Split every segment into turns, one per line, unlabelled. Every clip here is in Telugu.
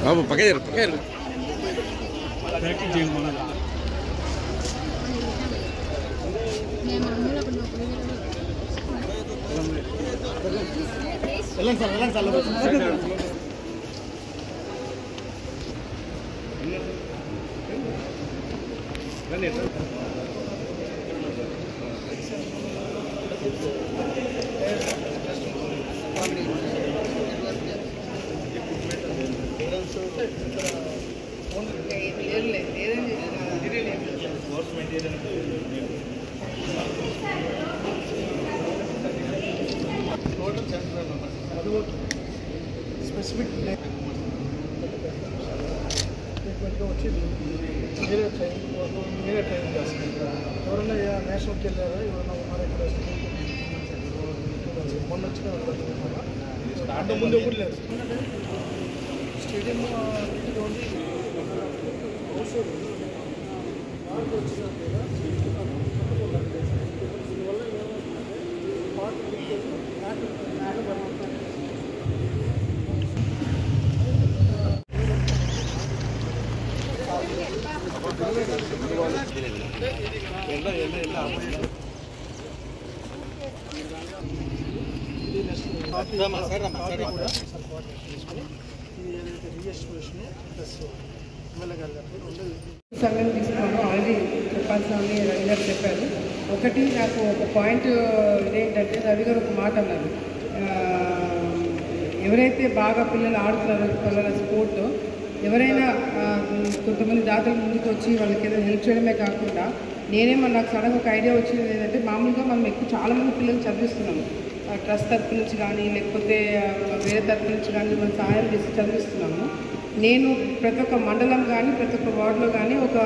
Vamos, paquero.
స్పెసిఫిక్ ట్రీట్మెంట్గా వచ్చి మీరే ట్రైనింగ్ చేస్తారు. ఎవరైనా నేషనల్కి వెళ్ళారా, ఎవరైనా ఉన్నారా ఇక్కడ మొన్న వచ్చిన అంత ముందు ఎప్పుడు లేదు. స్టేడియం ఓన్లీ వచ్చిన
సంఘం తీసుకున్నాను. ఆల్రెడీ చెప్పాల్సినవన్నీ రవి గారు చెప్పారు. ఒకటి నాకు ఒక పాయింట్ ఇదేంటంటే, రవి గారు ఒక మాట అన్నారు, ఎవరైతే బాగా పిల్లలు ఆడుతున్నారో పిల్లల స్పోర్ట్, ఎవరైనా కొంతమంది దాతలు ముందుకు వచ్చి వాళ్ళకి ఏదైనా హెల్ప్ చేయడమే కాకుండా, నాకు సడన్గా ఒక ఐడియా వచ్చింది ఏంటంటే, మామూలుగా మనం చాలామంది పిల్లలు చదివిస్తున్నాము, ట్రస్ట్ తరఫు నుంచి కానీ లేకపోతే వేరే తరఫు నుంచి కానీ మనం సహాయం చేసి చదివిస్తున్నాము. నేను ప్రతి ఒక్క మండలం కానీ ప్రతి ఒక్క వార్డులో కానీ ఒక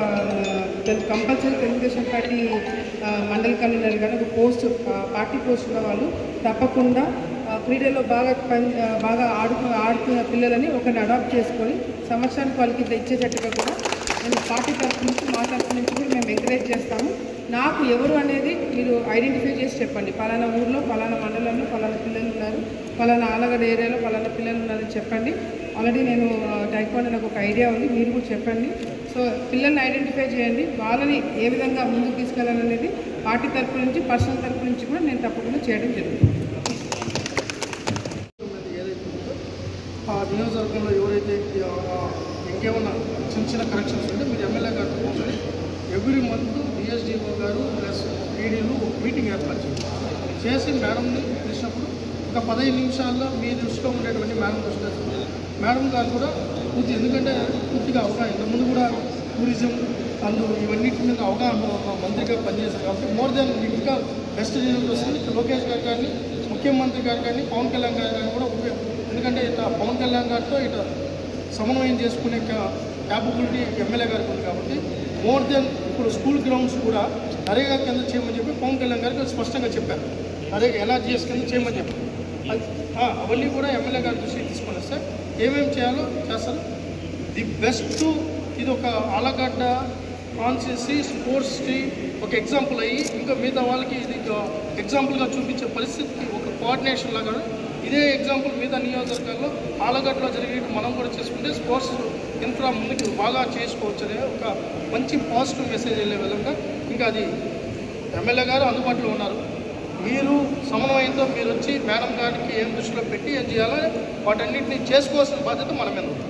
కంపల్సరీ తెలుగుదేశం పార్టీ మండల కన్వీనర్ కానీ ఒక పార్టీ పోస్ట్ ఉన్న వాళ్ళు తప్పకుండా క్రీడల్లో బాగా ఆడుతున్న పిల్లలని ఒకరిని అడాప్ట్ చేసుకొని సంవత్సరానికి వాళ్ళకి ఇచ్చేటట్టుగా కూడా నేను పార్టీ తరఫు నుంచి మా తరఫు నుంచి కూడా మేము ఎంకరేజ్ చేస్తాము. నాకు ఎవరు అనేది మీరు ఐడెంటిఫై చేసి చెప్పండి, పలానా ఊర్లో పలానా మండలంలో పలానా పిల్లలు ఉన్నారు, పలానా ఆలగడ్డ ఏరియాలో పలానా పిల్లలు ఉన్నారని చెప్పండి. ఆల్రెడీ నేను టైక్వాండో నాకు ఒక ఐడియా ఉంది, మీరు కూడా చెప్పండి. సో పిల్లల్ని ఐడెంటిఫై చేయండి, వాళ్ళని ఏ విధంగా ముందుకు తీసుకెళ్ళాలనేది పార్టీ తరఫు నుంచి పర్సనల్ తరఫు నుంచి కూడా నేను తప్పకుండా చేయడం జరుగుతుంది.
ఆ నియోజకవర్గంలో ఎవరైతే ఇంకేమన్నా చిన్న కరెక్షన్స్ ఉంటే మీరు ఎమ్మెల్యే గారితో కూర్చొని ఎవ్రీ మంత్ డిఎస్డిఓ గారు ప్లస్ పీడీలు ఒక మీటింగ్ ఏర్పాటు చేసి మేడంని పిలిచినప్పుడు ఒక 15 నిమిషాల్లో మీ దృష్టిలో ఉండేటువంటి మేడం దృష్టి మేడం గారు కూడా ఎందుకంటే పూర్తిగా అవగాహన, ఇంతకుముందు కూడా టూరిజం ఇవన్నిటి మీద అవగాహన మంత్రిగా పనిచేశారు కాబట్టి మోర్ దెన్ ఇంకా బెస్ట్ రిజల్ట్ వస్తుంది. లోకేష్ గారు కానీ ముఖ్యమంత్రి గారు కానీ పవన్ కళ్యాణ్ గారు కానీ కూడా ఎందుకంటే ఇట్లా పవన్ కళ్యాణ్ గారితో ఇట్లా సమన్వయం చేసుకునే క్యాపబిలిటీ ఎమ్మెల్యే గారికి ఉంది కాబట్టి మోర్ దెన్ ఇప్పుడు స్కూల్ గ్రౌండ్స్ కూడా నరేగా కింద చేయమని చెప్పి పవన్ కళ్యాణ్ గారికి స్పష్టంగా చెప్పారు. నరేగా ఎన్ఆర్జీఎస్ కింద చేయమని చెప్పారు. అవన్నీ కూడా ఎమ్మెల్యే గారి దృష్టికి తీసుకొని వస్తే ఏమేమి చేయాలో చేస్తారు. ది బెస్ట్ ఇది ఒక ఆలగడ్డ కాన్స్టిట్యున్సీ స్పోర్ట్స్కి ఒక ఎగ్జాంపుల్ అయ్యి ఇంకా మిగతా వాళ్ళకి ఇది ఎగ్జాంపుల్గా చూపించే పరిస్థితికి ఒక కోఆర్డినేషన్ లాగా ఇదే ఎగ్జాంపుల్ మిగతా నియోజకవర్గాల్లో ఆలగడ్డలో జరిగేది మనం కూడా చేసుకుంటే స్పోర్ట్స్ ఇన్ఫ్రా ముందుకు బాగా చేసుకోవచ్చు అనే ఒక మంచి పాజిటివ్ మెసేజ్ వెళ్ళే విధంగా ఇంకా అది ఎమ్మెల్యే గారు అందుబాటులో ఉన్నారు. మీరు సమన్వయంతో మీరు వచ్చి మేడం గారికి ఏం దృష్టిలో పెట్టి ఏం చేయాలో వాటన్నింటినీ చేసుకోవాల్సిన బాధ్యత మన మీద ఉంది.